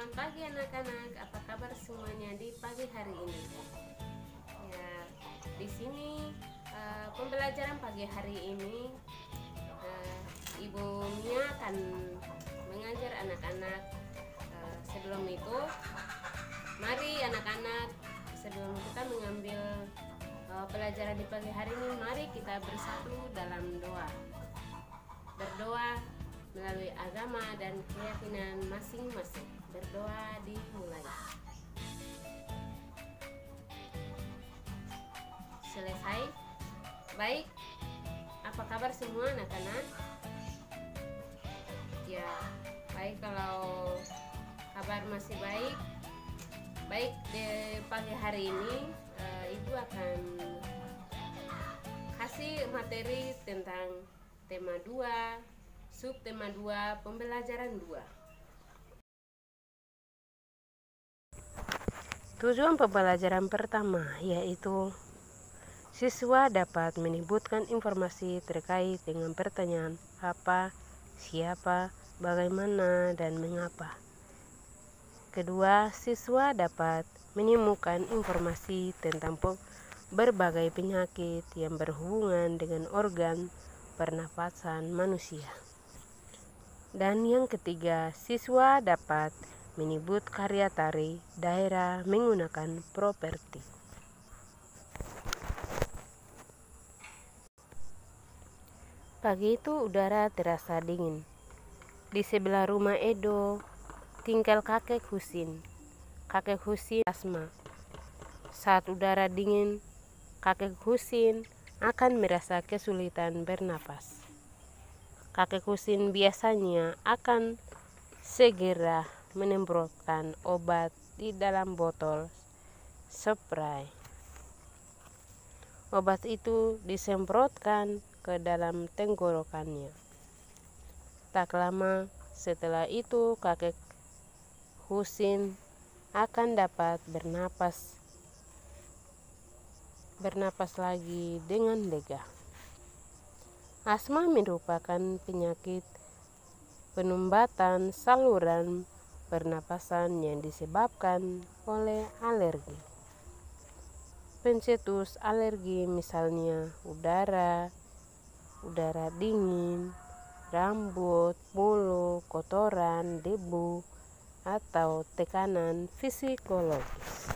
Selamat pagi anak-anak, apa kabar semuanya di pagi hari ini? Ya, di sini pembelajaran pagi hari ini Ibu Mia akan mengajar anak-anak. Sebelum itu, mari anak-anak, sebelum kita mengambil pelajaran di pagi hari ini, mari kita bersatu dalam doa. Berdoa melalui agama dan keyakinan masing-masing. Berdoa dimulai. Selesai? Baik. Apa kabar semua anak-anak? Ya, baik kalau kabar masih baik. Baik, di pagi hari ini Ibu akan kasih materi tentang tema 2, subtema 2, pembelajaran 2. Tujuan pembelajaran pertama yaitu siswa dapat menyebutkan informasi terkait dengan pertanyaan apa, siapa, bagaimana, dan mengapa. Kedua, siswa dapat menemukan informasi tentang berbagai penyakit yang berhubungan dengan organ pernapasan manusia. Dan yang ketiga, siswa dapat menyebut karya tari daerah menggunakan properti. Pagi itu udara terasa dingin. Di sebelah rumah Edo tinggal kakek Husin. Kakek Husin asma. Saat udara dingin, kakek Husin akan merasa kesulitan bernapas. Kakek Husin biasanya akan segera menyemprotkan obat di dalam botol spray. Obat itu disemprotkan ke dalam tenggorokannya. Tak lama setelah itu kakek Husin akan dapat bernapas lagi dengan lega. Asma merupakan penyakit penumbatan saluran pernapasan yang disebabkan oleh alergi. Pencetus alergi misalnya udara dingin, rambut, bulu, kotoran, debu, atau tekanan psikologis.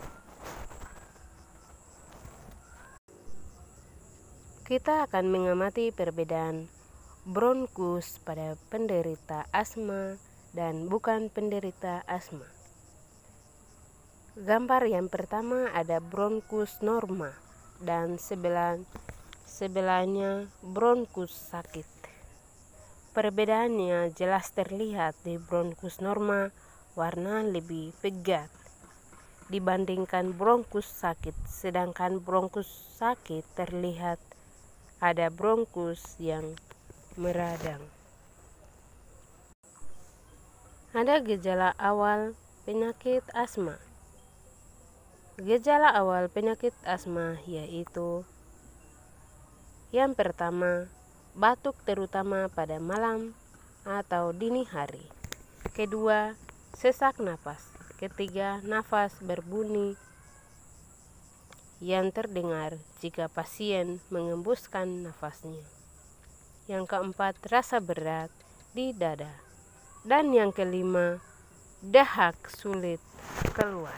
Kita akan mengamati perbedaan bronkus pada penderita asma dan bukan penderita asma. Gambar yang pertama ada bronkus norma dan sebelahnya bronkus sakit. Perbedaannya jelas terlihat di bronkus norma, warna lebih pekat dibandingkan bronkus sakit, sedangkan bronkus sakit terlihat ada bronkus yang meradang. Ada gejala awal penyakit asma. Gejala awal penyakit asma yaitu yang pertama, batuk terutama pada malam atau dini hari. Kedua, sesak napas. Ketiga, nafas berbunyi yang terdengar jika pasien mengembuskan nafasnya. Yang keempat, rasa berat di dada. Dan yang kelima, dahak sulit keluar.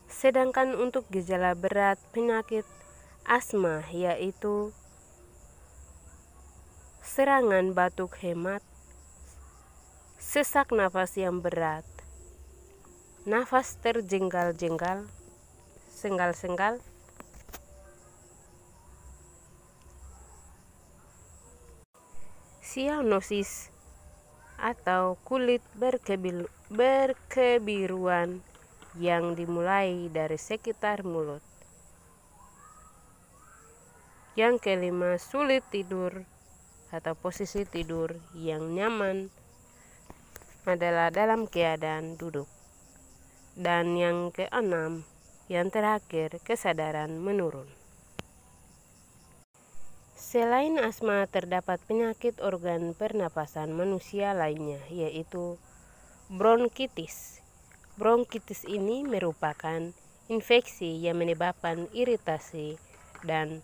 Sedangkan untuk gejala berat penyakit asma yaitu serangan batuk hemat, sesak nafas yang berat, nafas terjenggal-jenggal, senggal-senggal, sianosis atau kulit berkebiruan yang dimulai dari sekitar mulut. Yang kelima, sulit tidur atau posisi tidur yang nyaman adalah dalam keadaan duduk. Dan yang keenam, yang terakhir, kesadaran menurun. Selain asma, terdapat penyakit organ pernapasan manusia lainnya, yaitu bronkitis. Bronkitis ini merupakan infeksi yang menyebabkan iritasi dan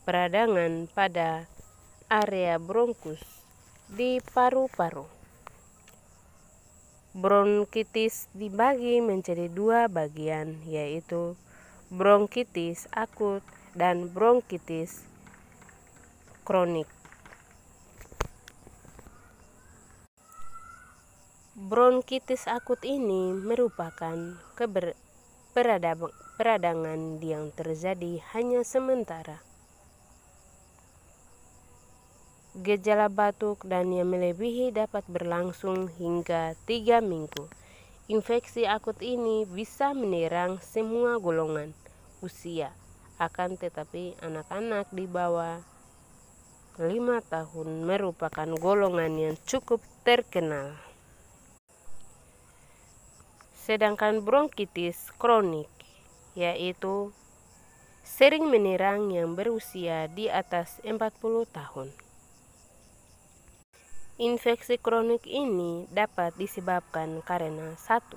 peradangan pada area bronkus di paru-paru. Bronkitis dibagi menjadi dua bagian, yaitu bronkitis akut dan bronkitis kronik. Bronkitis akut ini merupakan peradangan yang terjadi hanya sementara. Gejala batuk dan yang melebihi dapat berlangsung hingga 3 minggu. Infeksi akut ini bisa menyerang semua golongan usia, akan tetapi anak-anak di bawah 5 tahun merupakan golongan yang cukup terkenal. Sedangkan bronkitis kronik, yaitu sering menyerang yang berusia di atas 40 tahun. Infeksi kronik ini dapat disebabkan karena 1.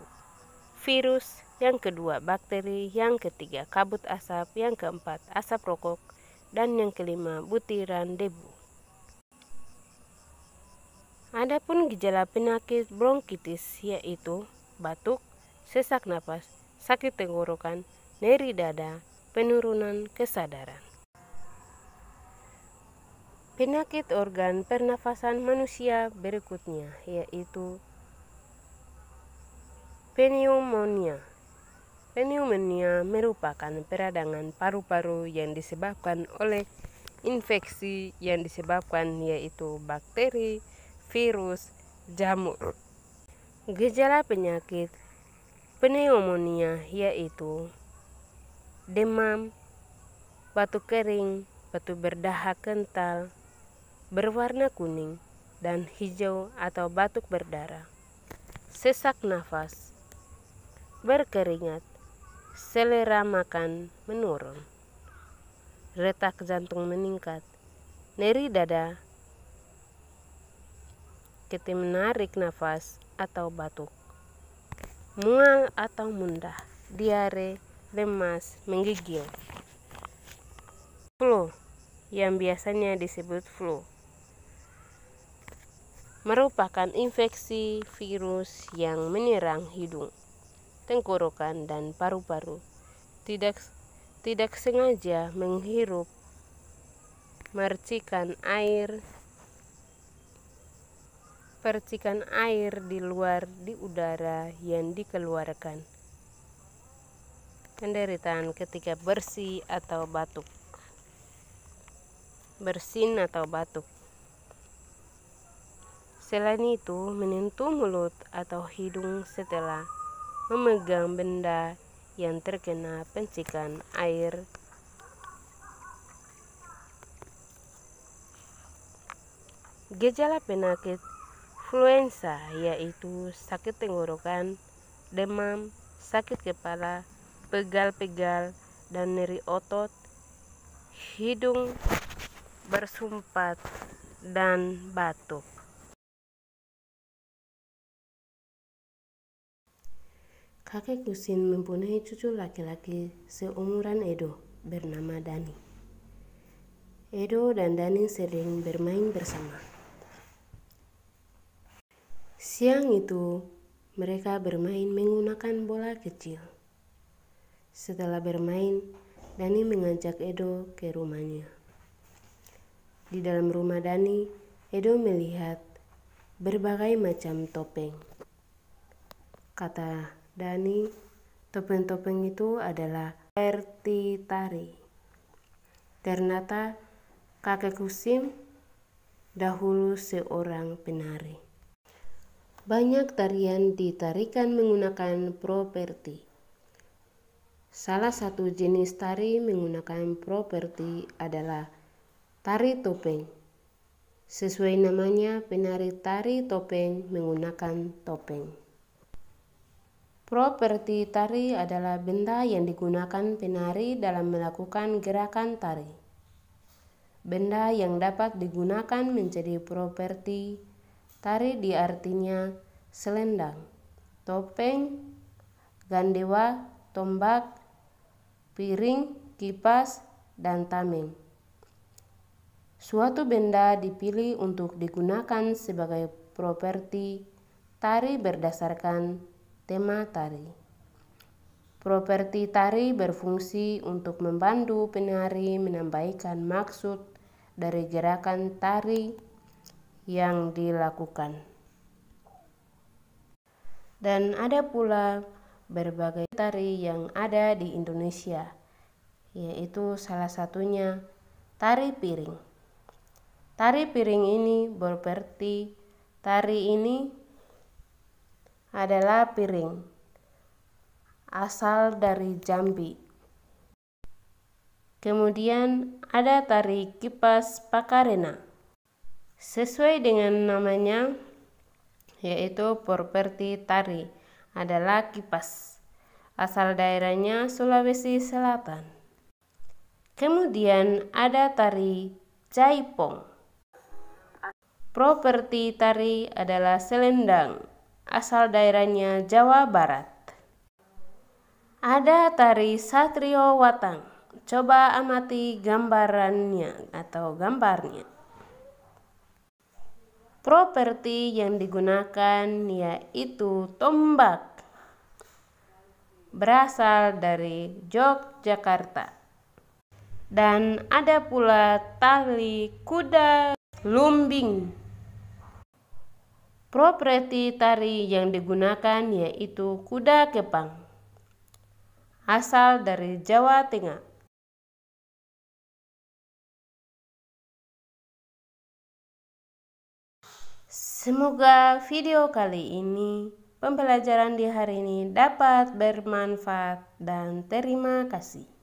Virus, yang kedua bakteri, yang ketiga kabut asap, yang keempat asap rokok, dan yang kelima butiran debu. Adapun gejala penyakit bronkitis yaitu batuk, sesak napas, sakit tenggorokan, nyeri dada, penurunan kesadaran. Penyakit organ pernafasan manusia berikutnya yaitu pneumonia. Pneumonia merupakan peradangan paru-paru yang disebabkan oleh infeksi yang disebabkan yaitu bakteri, virus, jamur. Gejala penyakit pneumonia yaitu demam, batuk kering, batuk berdahak kental, berwarna kuning dan hijau atau batuk berdarah, sesak nafas, berkeringat, selera makan menurun, retak jantung meningkat, nyeri dada, ketika menarik nafas atau batuk, mual atau muntah, diare, lemas, menggigil. Flu, yang biasanya disebut flu, merupakan infeksi virus yang menyerang hidung, tenggorokan, dan paru-paru. Tidak sengaja menghirup percikan air di luar di udara yang dikeluarkan. Penderitaan ketika bersin atau batuk. Selain itu, menyentuh mulut atau hidung setelah memegang benda yang terkena percikan air. Gejala penyakit influenza yaitu sakit tenggorokan, demam, sakit kepala, pegal-pegal, dan nyeri otot, hidung bersumpat, dan batuk. Kakek Kusin mempunyai cucu laki-laki seumuran Edo bernama Dani. Edo dan Dani sering bermain bersama. Siang itu, mereka bermain menggunakan bola kecil. Setelah bermain, Dani mengajak Edo ke rumahnya. Di dalam rumah Dani, Edo melihat berbagai macam topeng. Kata Dani, topeng-topeng itu adalah seperti tari. Ternyata kakek Kusim dahulu seorang penari. Banyak tarian ditarikan menggunakan properti. Salah satu jenis tari menggunakan properti adalah tari topeng. Sesuai namanya, penari tari topeng menggunakan topeng. Properti tari adalah benda yang digunakan penari dalam melakukan gerakan tari. Benda yang dapat digunakan menjadi properti tari di artinya selendang, topeng, gandewa, tombak, piring, kipas, dan tameng. Suatu benda dipilih untuk digunakan sebagai properti tari berdasarkan tema tari. Properti tari berfungsi untuk membantu penari menyampaikan maksud dari gerakan tari yang dilakukan. Dan ada pula berbagai tari yang ada di Indonesia, yaitu salah satunya tari piring. Tari piring ini berarti tari ini adalah piring, asal dari Jambi. Kemudian ada tari kipas Pakarena. Sesuai dengan namanya, yaitu properti tari adalah kipas, asal daerahnya Sulawesi Selatan. Kemudian ada tari Jaipong. Properti tari adalah selendang, asal daerahnya Jawa Barat. Ada tari Satrio Watang. Coba amati gambarnya atau gambarnya. Properti yang digunakan yaitu tombak, berasal dari Yogyakarta. Dan ada pula tali kuda lumbing. Properti tari yang digunakan yaitu kuda kepang, asal dari Jawa Tengah. Semoga video kali ini, pembelajaran di hari ini dapat bermanfaat dan terima kasih.